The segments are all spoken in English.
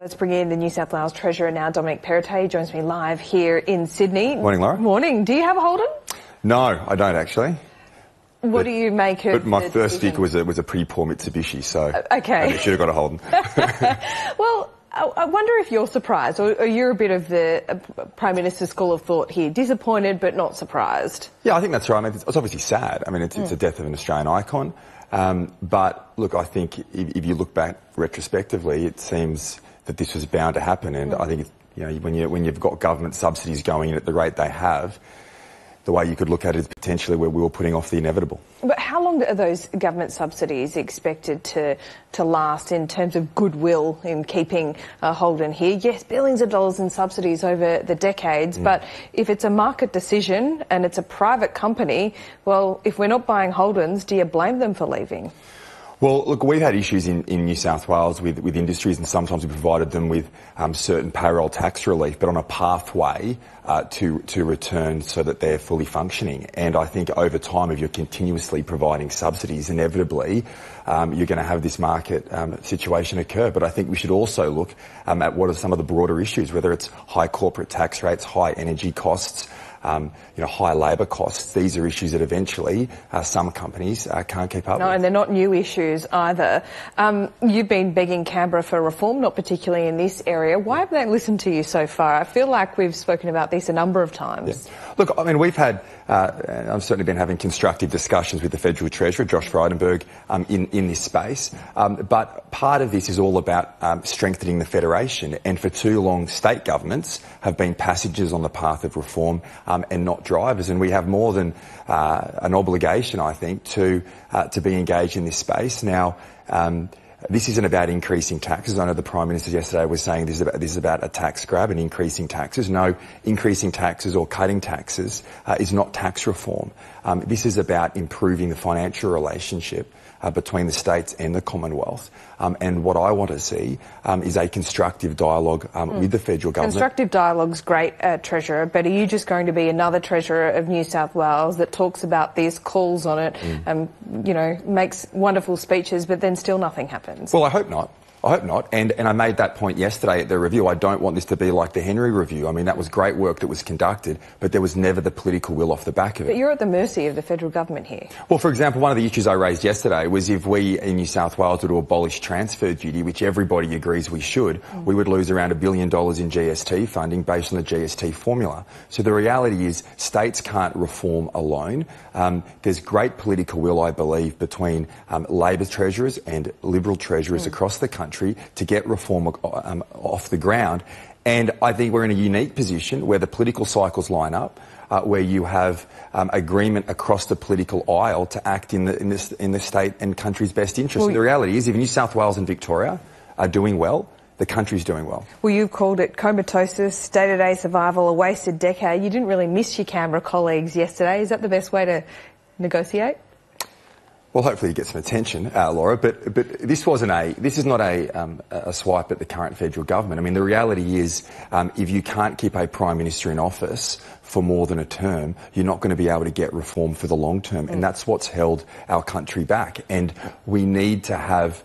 Let's bring in the New South Wales Treasurer now, Dominic Perrottet. He joins me live here in Sydney. Morning, Laura. Morning. Do you have a Holden? No, I don't actually. What do you make of But my first decision? stick was a pretty poor Mitsubishi, so okay. I should have got a Holden. Well, I wonder if you're surprised, or you're a bit of the Prime Minister's school of thought here. Disappointed but not surprised. Yeah, I think that's right. I mean, it's obviously sad. I mean, it's the death of an Australian icon. But look, I think if you look back retrospectively, it seems that this was bound to happen. And I think it's, when you've got government subsidies going in at the rate they have, the way you could look at it is potentially where we were putting off the inevitable. But how long are those government subsidies expected to last in terms of goodwill in keeping Holden here? Yes, billions of dollars in subsidies over the decades, but if it's a market decision and it's a private company, well, if we're not buying Holdens, do you blame them for leaving? Well, look, we've had issues in New South Wales with industries, and sometimes we provided them with certain payroll tax relief, but on a pathway to return so that they're fully functioning. And I think over time, if you're continuously providing subsidies, inevitably you're going to have this market situation occur. But I think we should also look at what are some of the broader issues, whether it's high corporate tax rates, high energy costs, high labour costs. These are issues that eventually some companies can't keep up with. No, and they're not new issues either. You've been begging Canberra for reform, not particularly in this area. Why haven't they listened to you so far? I feel like we've spoken about this a number of times. Yeah. Look, I mean, we've had, I've certainly been having constructive discussions with the Federal Treasurer, Josh Frydenberg, in this space. But part of this is all about strengthening the Federation. And for too long, state governments have been passengers on the path of reform and not drivers. And we have more than an obligation, I think, to be engaged in this space. Now, this isn't about increasing taxes. I know the Prime Minister yesterday was saying this is about a tax grab and increasing taxes. No, increasing taxes or cutting taxes is not tax reform. This is about improving the financial relationship between the states and the Commonwealth. And what I want to see is a constructive dialogue with the federal government. Constructive dialogue's great, Treasurer, but are you just going to be another Treasurer of New South Wales that talks about this, calls on it, makes wonderful speeches, but then still nothing happens? Well, I hope not. I hope not. And I made that point yesterday at the review. I don't want this to be like the Henry Review. I mean, that was great work that was conducted, but there was never the political will off the back of it. But you're at the mercy of the federal government here. Well, for example, one of the issues I raised yesterday was if we in New South Wales were to abolish transfer duty, which everybody agrees we should, we would lose around $1 billion in GST funding based on the GST formula. So the reality is states can't reform alone. There's great political will, I believe, between Labor treasurers and Liberal treasurers across the country to get reform off the ground. And I think we're in a unique position where the political cycles line up, where you have agreement across the political aisle to act in the state and country's best interest. And the reality is, if New South Wales and Victoria are doing well, the country's doing well. Well, you've called it comatosis, day-to-day survival, a wasted decade. You didn't really miss your Canberra colleagues yesterday. Is that the best way to negotiate? Well, hopefully you get some attention, Laura, but this is not a swipe at the current federal government. I mean, the reality is, if you can't keep a Prime Minister in office for more than a term, you're not going to be able to get reform for the long term. And that's what's held our country back. And we need to have,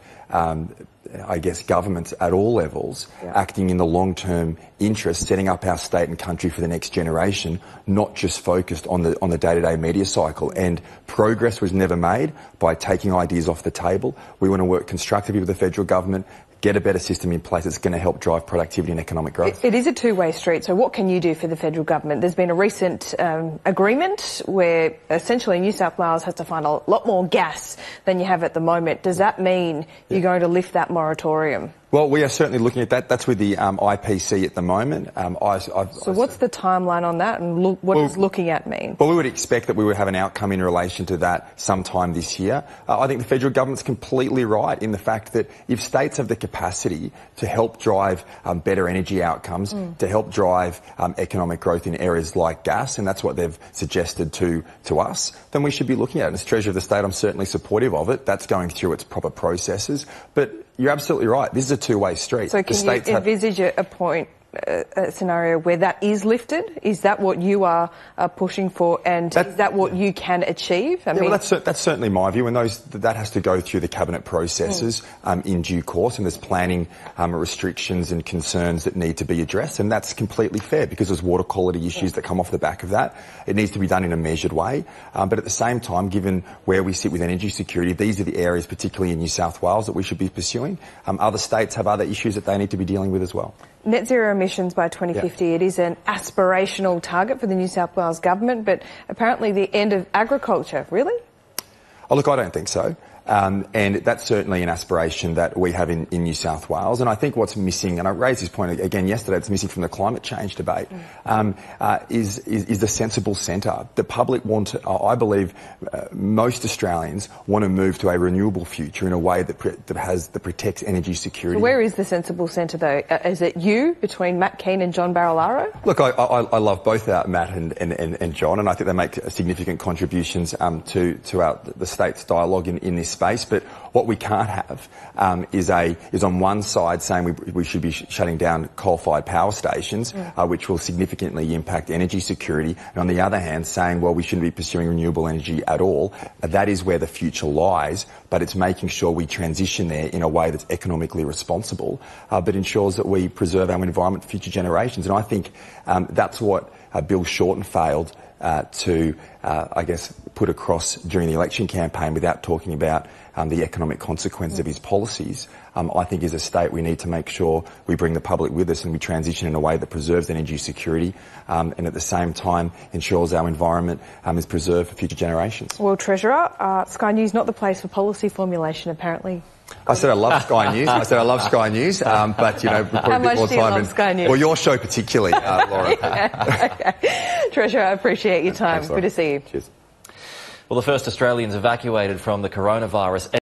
governments at all levels acting in the long-term interest, setting up our state and country for the next generation, not just focused on the day-to-day media cycle. And progress was never made by taking ideas off the table. We want to work constructively with the federal government, get a better system in place that's going to help drive productivity and economic growth. It is a two-way street, so what can you do for the federal government? There's been a recent agreement where essentially New South Wales has to find a lot more gas than you have at the moment. Does that mean you're going to lift that moratorium? Well, we are certainly looking at that. That's with the IPC at the moment. So what's the timeline on that, and what does looking at mean? Well, we would expect that we would have an outcome in relation to that sometime this year. I think the federal government's completely right in the fact that if states have the capacity to help drive better energy outcomes, to help drive economic growth in areas like gas, and that's what they've suggested to us, then we should be looking at it. As Treasurer of the State, I'm certainly supportive of it. That's going through its proper processes. But you're absolutely right. This is a two-way street. So can you envisage a point a scenario where that is lifted? Is that what you are pushing for, and is that what you can achieve? I mean, well, that's certainly my view, and that has to go through the cabinet processes in due course, and there's planning restrictions and concerns that need to be addressed, and that's completely fair because there's water quality issues that come off the back of that. It needs to be done in a measured way, but at the same time, given where we sit with energy security, these are the areas, particularly in New South Wales, that we should be pursuing. Other states have other issues that they need to be dealing with as well. Net zero emissions by 2050, it is an aspirational target for the New South Wales government, but apparently the end of agriculture. Really? Oh, look, I don't think so. And that's certainly an aspiration that we have in New South Wales. And I think what's missing, and I raised this point again yesterday, it's missing from the climate change debate, is the sensible centre. The public I believe most Australians want to move to a renewable future in a way that protects energy security. So where is the sensible centre though? Is it you, between Matt Keane and John Barilaro? Look, I love both Matt and John, and I think they make significant contributions to the state's dialogue in this space, but what we can't have is on one side saying we should be shutting down coal-fired power stations, which will significantly impact energy security, and on the other hand saying, well, we shouldn't be pursuing renewable energy at all. That is where the future lies, but it's making sure we transition there in a way that's economically responsible, but ensures that we preserve our environment for future generations. And I think that's what Bill Shorten failed to put across during the election campaign without talking about the economic consequences of his policies. I think as a state we need to make sure we bring the public with us and we transition in a way that preserves energy security and at the same time ensures our environment is preserved for future generations. Well, Treasurer, Sky News not the place for policy formulation apparently. I said I love Sky News. but how much do you love Sky News? Well, your show particularly, Laura. Okay. Treasurer, I appreciate your time. Thanks, good to see you. Cheers. Well, the first Australians evacuated from the coronavirus